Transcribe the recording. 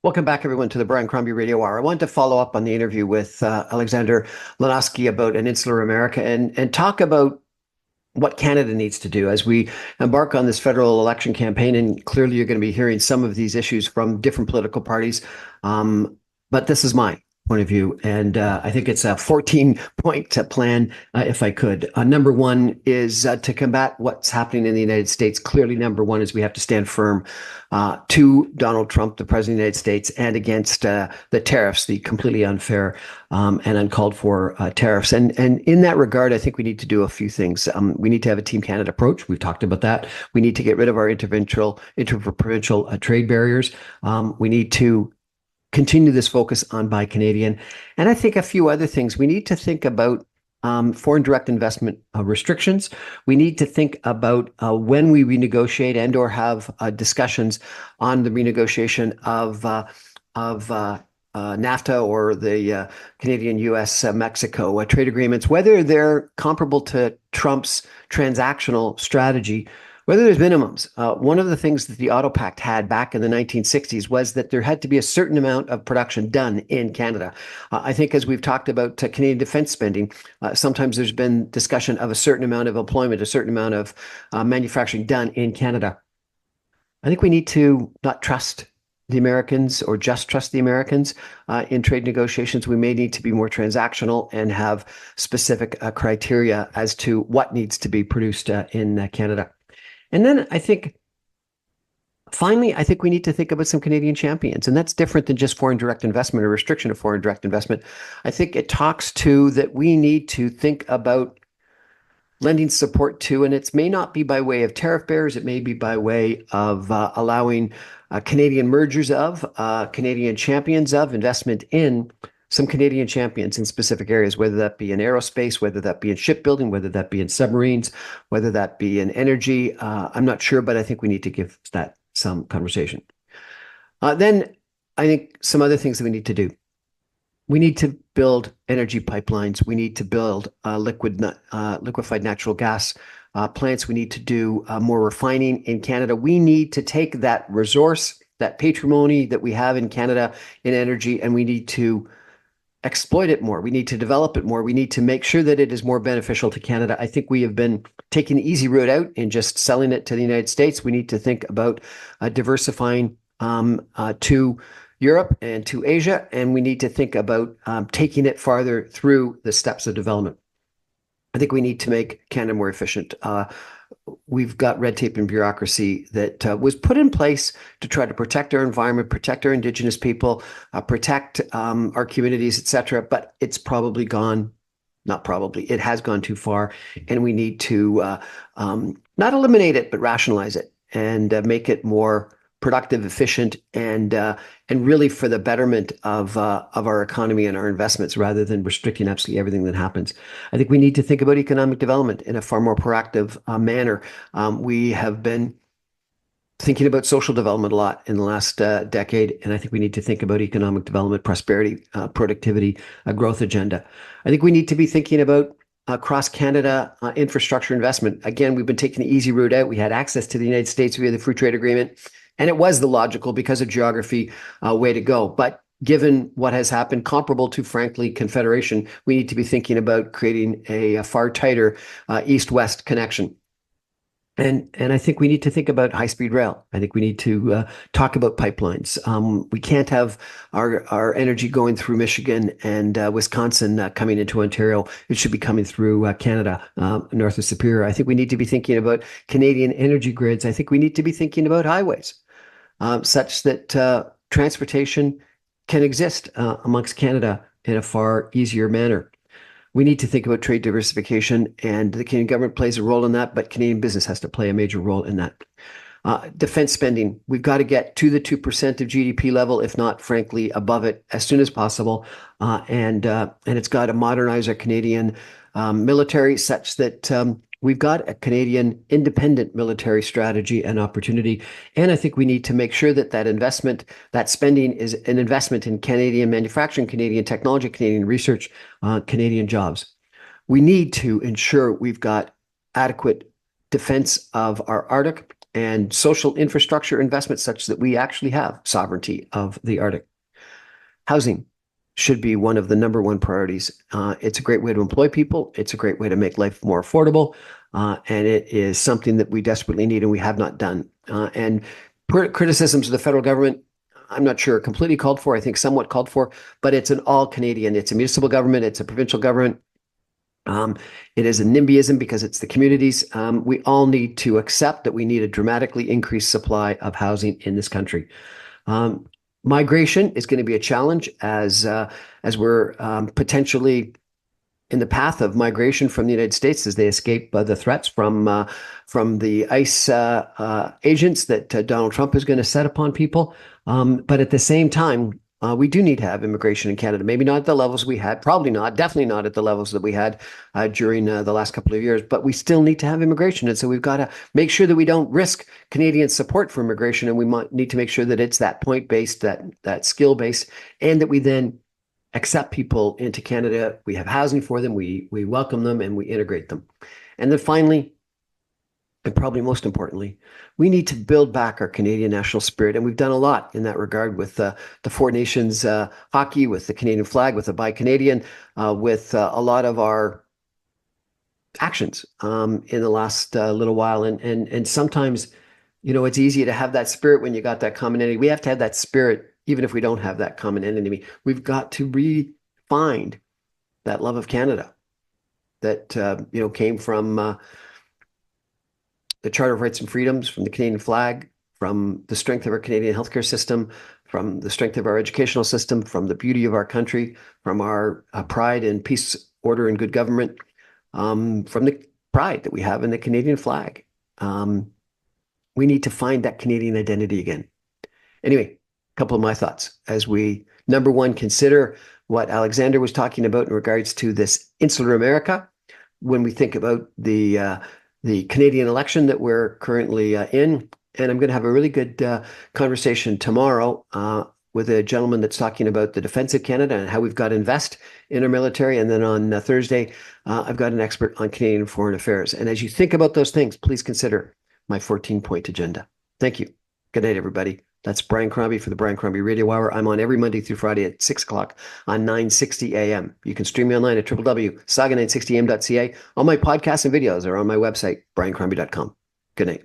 Welcome back, everyone, to the Brian Crombie Radio Hour. I wanted to follow up on the interview with Alexander Lanoski about an insular America and talk about what Canada needs to do as we embark on this federal election campaign. And clearly, you're going to be hearing some of these issues from different political parties. But this is my point of view. And I think it's a 14-point plan, if I could. Number one is to combat what's happening in the United States. Clearly, number one is we have to stand firm to Donald Trump, the President of the United States, and against the tariffs, the completely unfair and uncalled for tariffs. And in that regard, I think we need to do a few things. We need to have a Team Canada approach. We've talked about that. We need to get rid of our interprovincial trade barriers. We need to continue this focus on Buy Canadian. And I think a few other things. We need to think about foreign direct investment restrictions. We need to think about when we renegotiate and or have discussions on the renegotiation of NAFTA or the Canadian-U.S. Mexico trade agreements, whether they're comparable to Trump's transactional strategy, whether there's minimums. One of the things that the Auto Pact had back in the 1960s was that there had to be a certain amount of production done in Canada. I think as we've talked about Canadian defense spending, sometimes there's been discussion of a certain amount of employment, a certain amount of manufacturing done in Canada. I think we need to not trust the Americans or just trust the Americans in trade negotiations. We may need to be more transactional and have specific criteria as to what needs to be produced in Canada. And then finally, I think we need to think about some Canadian champions, and that's different than just foreign direct investment or restriction of foreign direct investment. I think it talks to that we need to think about lending support to, and it may not be by way of tariff barriers, it may be by way of allowing Canadian mergers of, Canadian champions of investment in some Canadian champions in specific areas, whether that be in aerospace, whether that be in shipbuilding, whether that be in submarines, whether that be in energy. I'm not sure, but I think we need to give that some conversation. Then I think some other things that we need to do. We need to build energy pipelines. We need to build liquefied natural gas plants. We need to do more refining in Canada. We need to take that resource, that patrimony that we have in Canada in energy, and we need to exploit it more. We need to develop it more. We need to make sure that it is more beneficial to Canada. I think we have been taking the easy route out and just selling it to the United States. We need to think about diversifying to Europe and to Asia, and we need to think about taking it farther through the steps of development. I think we need to make Canada more efficient. We've got red tape and bureaucracy that was put in place to try to protect our environment, protect our Indigenous people, protect our communities, etc. But it's probably gone, not probably, it has gone too far. And we need to not eliminate it, but rationalize it and make it more productive, efficient, and really for the betterment of our economy and our investments, rather than restricting absolutely everything that happens. I think we need to think about economic development in a far more proactive manner. We have been thinking about social development a lot in the last decade, and I think we need to think about economic development, prosperity, productivity, a growth agenda. I think we need to be thinking about cross-Canada infrastructure investment. Again, we've been taking the easy route out. We had access to the United States via the Free Trade Agreement, and it was the logical, because of geography, way to go. But given what has happened, comparable to, frankly, Confederation, we need to be thinking about creating a far tighter east-west connection. And I think we need to think about high-speed rail. I think we need to talk about pipelines. We can't have our energy going through Michigan and Wisconsin coming into Ontario. It should be coming through Canada, north of Superior. I think we need to be thinking about Canadian energy grids. I think we need to be thinking about highways, such that transportation can exist amongst Canada in a far easier manner. We need to think about trade diversification, and the Canadian government plays a role in that, but Canadian business has to play a major role in that. Defense spending, we've got to get to the 2% of GDP level, if not, frankly, above it as soon as possible. And it's got to modernize our Canadian military such that we've got a Canadian independent military strategy and opportunity. And I think we need to make sure that that investment, that spending, is an investment in Canadian manufacturing, Canadian technology, Canadian research, Canadian jobs. We need to ensure we've got adequate defense of our Arctic, and social infrastructure investment such that we actually have sovereignty of the Arctic. Housing should be one of the number one priorities. It's a great way to employ people. It's a great way to make life more affordable. And it is something that we desperately need and we have not done. And criticisms of the federal government, I'm not sure completely called for. I think somewhat called for, but it's an all Canadian. It's a municipal government. It's a provincial government. It is a NIMBYism because it's the communities. We all need to accept that we need a dramatically increased supply of housing in this country. Migration is going to be a challenge as we're potentially in the path of migration from the United States as they escape the threats from the ICE agents that Donald Trump is going to set upon people. But at the same time, we do need to have immigration in Canada. Maybe not at the levels we had, probably not, definitely not at the levels that we had during the last couple of years, but we still need to have immigration. And so we've got to make sure that we don't risk Canadian support for immigration. And we might need to make sure that it's that point-based, that skill-based, and that we then accept people into Canada. We have housing for them, we welcome them, and we integrate them. And then finally, and probably most importantly, we need to build back our Canadian national spirit. And we've done a lot in that regard with the Four Nations hockey, with the Canadian flag, with the Buy Canadian, with a lot of our actions in the last little while. And sometimes, it's easy to have that spirit when you got that common enemy. We have to have that spirit even if we don't have that common enemy. We've got to re-find that love of Canada that came from the Charter of Rights and Freedoms, from the Canadian flag, from the strength of our Canadian healthcare system, from the strength of our educational system, from the beauty of our country, from our pride in peace, order, and good government, from the pride that we have in the Canadian flag. We need to find that Canadian identity again. Anyway, a couple of my thoughts as we, number one, consider what Alexander was talking about in regards to this insular America. When we think about the Canadian election that we're currently in, and I'm going to have a really good conversation tomorrow with a gentleman that's talking about the defense of Canada and how we've got to invest in our military. And then on Thursday, I've got an expert on Canadian foreign affairs. And as you think about those things, please consider my 14-point agenda. Thank you. Good night, everybody. That's Brian Crombie for the Brian Crombie Radio Hour. I'm on every Monday through Friday at 6 o'clock on 960 AM. You can stream me online at www.saga960am.ca. All my podcasts and videos are on my website, briancrombie.com. Good night.